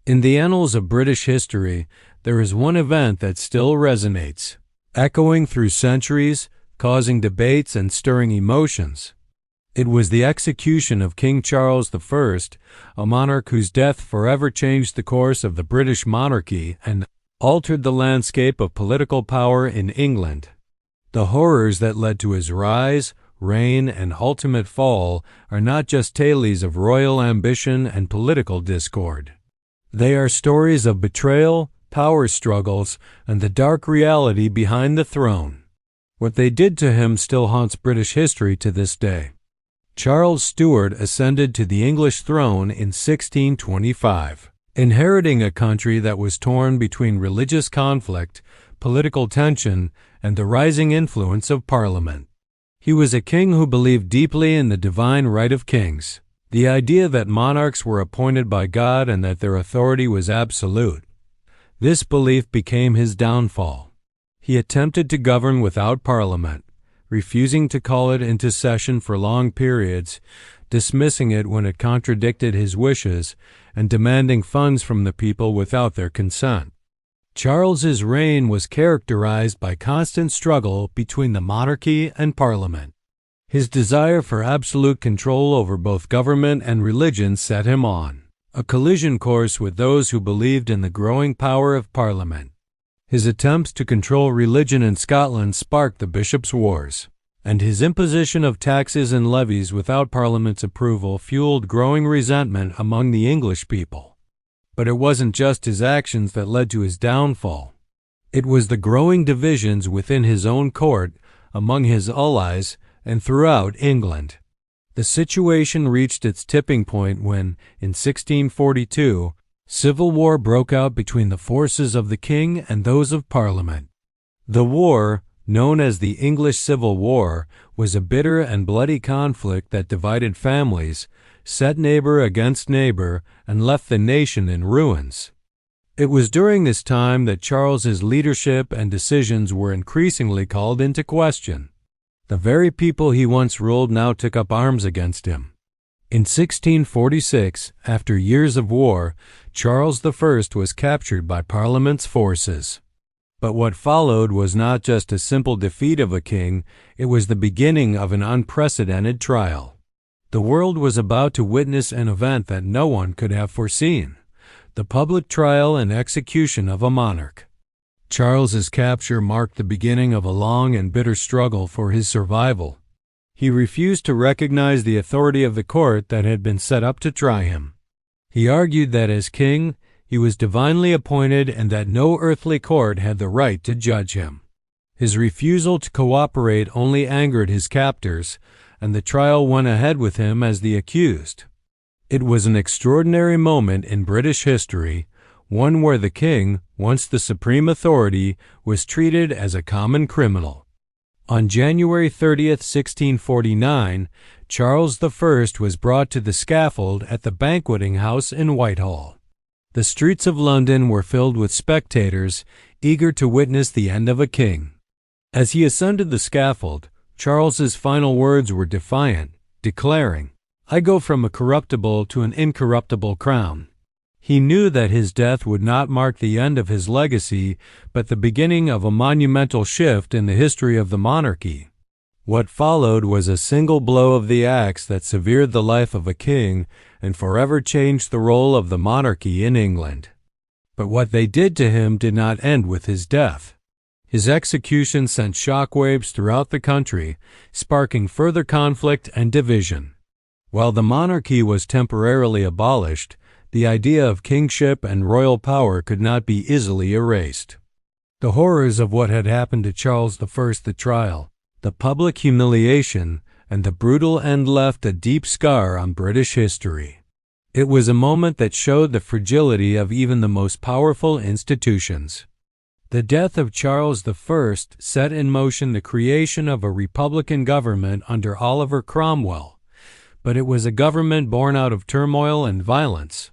In the annals of British history, there is one event that still resonates, echoing through centuries, causing debates and stirring emotions. It was the execution of King Charles I, a monarch whose death forever changed the course of the British monarchy and altered the landscape of political power in England. The horrors that led to his rise, reign, and ultimate fall are not just tales of royal ambition and political discord. They are stories of betrayal, power struggles, and the dark reality behind the throne. What they did to him still haunts British history to this day. Charles Stuart ascended to the English throne in 1625, inheriting a country that was torn between religious conflict, political tension, and the rising influence of Parliament. He was a king who believed deeply in the divine right of kings, the idea that monarchs were appointed by God and that their authority was absolute. This belief became his downfall. He attempted to govern without Parliament, refusing to call it into session for long periods, dismissing it when it contradicted his wishes, and demanding funds from the people without their consent. Charles's reign was characterized by constant struggle between the monarchy and Parliament. His desire for absolute control over both government and religion set him on a collision course with those who believed in the growing power of Parliament. His attempts to control religion in Scotland sparked the bishops' wars, and his imposition of taxes and levies without Parliament's approval fueled growing resentment among the English people. But it wasn't just his actions that led to his downfall. It was the growing divisions within his own court, among his allies, and throughout England. The situation reached its tipping point when, in 1642, civil war broke out between the forces of the king and those of Parliament. The war, known as the English Civil War, was a bitter and bloody conflict that divided families, set neighbor against neighbor, and left the nation in ruins. It was during this time that Charles's leadership and decisions were increasingly called into question. The very people he once ruled now took up arms against him. In 1646, after years of war, Charles I was captured by Parliament's forces. But what followed was not just a simple defeat of a king, it was the beginning of an unprecedented trial. The world was about to witness an event that no one could have foreseen: the public trial and execution of a monarch. Charles's capture marked the beginning of a long and bitter struggle for his survival. He refused to recognize the authority of the court that had been set up to try him. He argued that as king, he was divinely appointed and that no earthly court had the right to judge him. His refusal to cooperate only angered his captors, and the trial went ahead with him as the accused. It was an extraordinary moment in British history, one where the king, once the supreme authority, was treated as a common criminal. On January 30th, 1649, Charles I was brought to the scaffold at the Banqueting House in Whitehall. The streets of London were filled with spectators, eager to witness the end of a king. As he ascended the scaffold, Charles's final words were defiant, declaring, "I go from a corruptible to an incorruptible crown." He knew that his death would not mark the end of his legacy, but the beginning of a monumental shift in the history of the monarchy. What followed was a single blow of the axe that severed the life of a king and forever changed the role of the monarchy in England. But what they did to him did not end with his death. His execution sent shockwaves throughout the country, sparking further conflict and division. While the monarchy was temporarily abolished, the idea of kingship and royal power could not be easily erased. The horrors of what had happened to Charles I, the trial, the public humiliation, and the brutal end left a deep scar on British history. It was a moment that showed the fragility of even the most powerful institutions. The death of Charles I set in motion the creation of a republican government under Oliver Cromwell, but it was a government born out of turmoil and violence.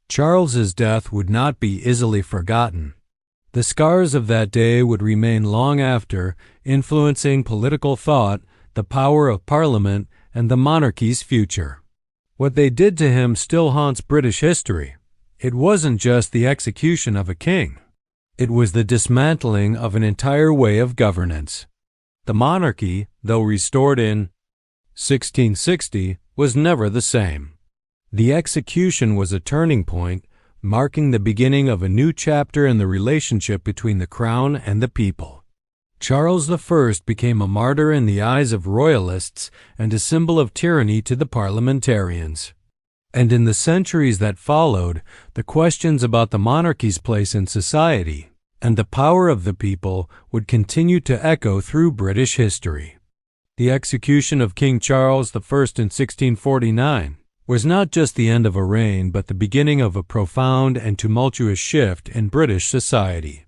Charles's death would not be easily forgotten. The scars of that day would remain long after, influencing political thought, the power of Parliament, and the monarchy's future. What they did to him still haunts British history. It wasn't just the execution of a king. It was the dismantling of an entire way of governance. The monarchy, though restored in 1660, was never the same. The execution was a turning point, marking the beginning of a new chapter in the relationship between the crown and the people. Charles I became a martyr in the eyes of royalists and a symbol of tyranny to the parliamentarians. And in the centuries that followed, the questions about the monarchy's place in society and the power of the people would continue to echo through British history. The execution of King Charles I in 1649 was not just the end of a reign, but the beginning of a profound and tumultuous shift in British society.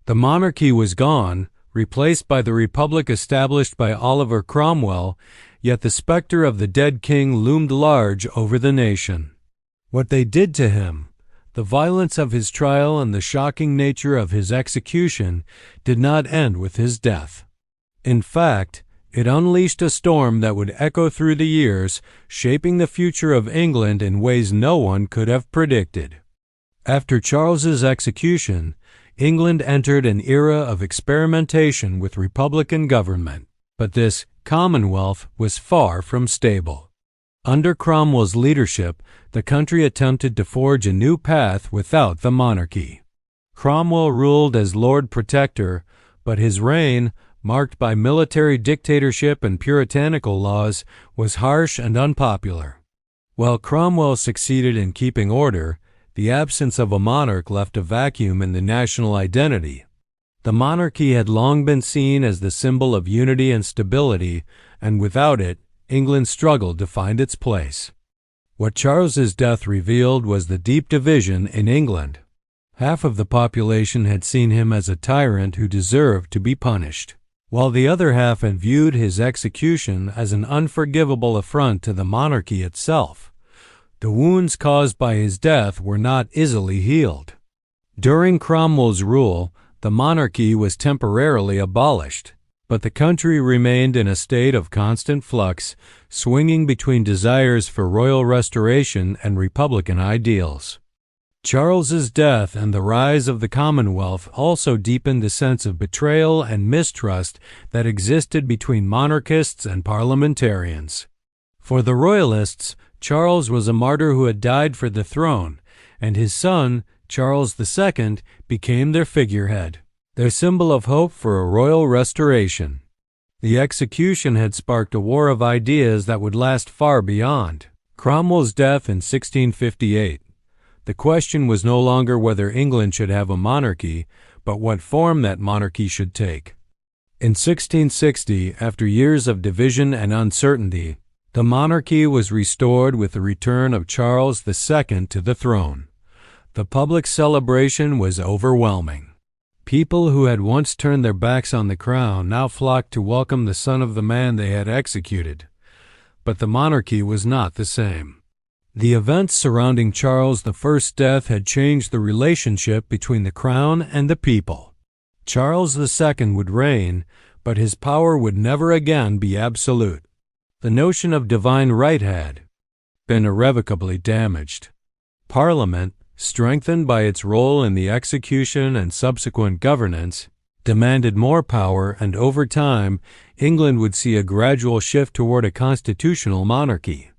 The monarchy was gone, replaced by the republic established by Oliver Cromwell, yet the specter of the dead king loomed large over the nation. What they did to him, the violence of his trial and the shocking nature of his execution, did not end with his death. In fact, it unleashed a storm that would echo through the years, shaping the future of England in ways no one could have predicted. After Charles's execution, England entered an era of experimentation with republican government, but this commonwealth was far from stable. Under Cromwell's leadership, the country attempted to forge a new path without the monarchy. Cromwell ruled as Lord Protector, but his reign, marked by military dictatorship and puritanical laws, was harsh and unpopular. While Cromwell succeeded in keeping order, the absence of a monarch left a vacuum in the national identity. The monarchy had long been seen as the symbol of unity and stability, and without it, England struggled to find its place. What Charles's death revealed was the deep division in England. Half of the population had seen him as a tyrant who deserved to be punished, while the other half had viewed his execution as an unforgivable affront to the monarchy itself. The wounds caused by his death were not easily healed. During Cromwell's rule, the monarchy was temporarily abolished, but the country remained in a state of constant flux, swinging between desires for royal restoration and republican ideals. Charles's death and the rise of the Commonwealth also deepened the sense of betrayal and mistrust that existed between monarchists and parliamentarians. For the Royalists, Charles was a martyr who had died for the throne, and his son, Charles II, became their figurehead, their symbol of hope for a royal restoration. The execution had sparked a war of ideas that would last far beyond Cromwell's death in 1658. The question was no longer whether England should have a monarchy, but what form that monarchy should take. In 1660, after years of division and uncertainty, the monarchy was restored with the return of Charles II to the throne. The public celebration was overwhelming. People who had once turned their backs on the crown now flocked to welcome the son of the man they had executed. But the monarchy was not the same. The events surrounding Charles I's death had changed the relationship between the crown and the people. Charles II would reign, but his power would never again be absolute. The notion of divine right had been irrevocably damaged. Parliament, strengthened by its role in the execution and subsequent governance, demanded more power, and over time, England would see a gradual shift toward a constitutional monarchy.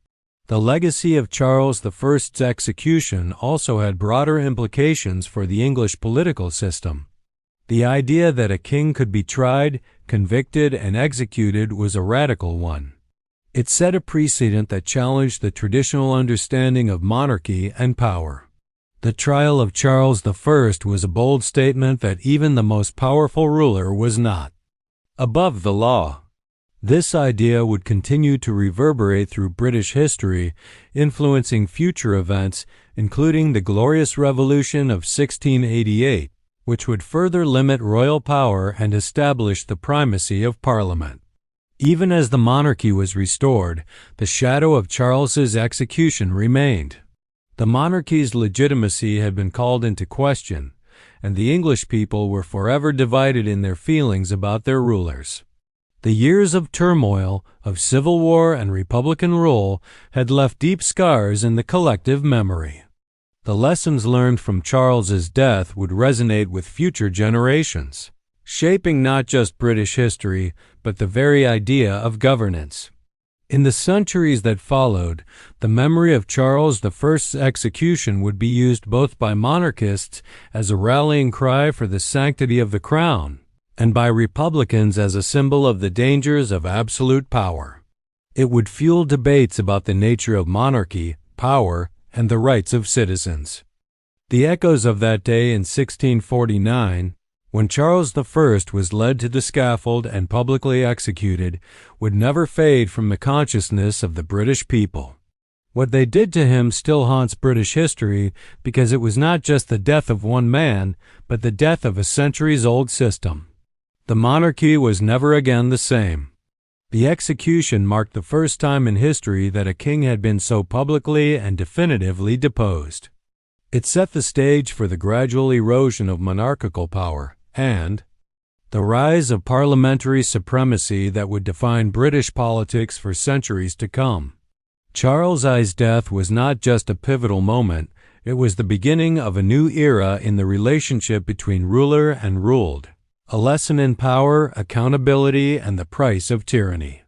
The legacy of Charles I's execution also had broader implications for the English political system. The idea that a king could be tried, convicted, and executed was a radical one. It set a precedent that challenged the traditional understanding of monarchy and power. The trial of Charles I was a bold statement that even the most powerful ruler was not above the law. This idea would continue to reverberate through British history, influencing future events, including the Glorious Revolution of 1688, which would further limit royal power and establish the primacy of Parliament. Even as the monarchy was restored, the shadow of Charles's execution remained. The monarchy's legitimacy had been called into question, and the English people were forever divided in their feelings about their rulers. The years of turmoil, of civil war and republican rule had left deep scars in the collective memory. The lessons learned from Charles's death would resonate with future generations, shaping not just British history, but the very idea of governance. In the centuries that followed, the memory of Charles I's execution would be used both by monarchists as a rallying cry for the sanctity of the crown, and by Republicans as a symbol of the dangers of absolute power. It would fuel debates about the nature of monarchy, power, and the rights of citizens. The echoes of that day in 1649, when Charles I was led to the scaffold and publicly executed, would never fade from the consciousness of the British people. What they did to him still haunts British history because it was not just the death of one man, but the death of a centuries-old system. The monarchy was never again the same. The execution marked the first time in history that a king had been so publicly and definitively deposed. It set the stage for the gradual erosion of monarchical power and the rise of parliamentary supremacy that would define British politics for centuries to come. Charles's death was not just a pivotal moment, it was the beginning of a new era in the relationship between ruler and ruled, a lesson in power, accountability, and the price of tyranny.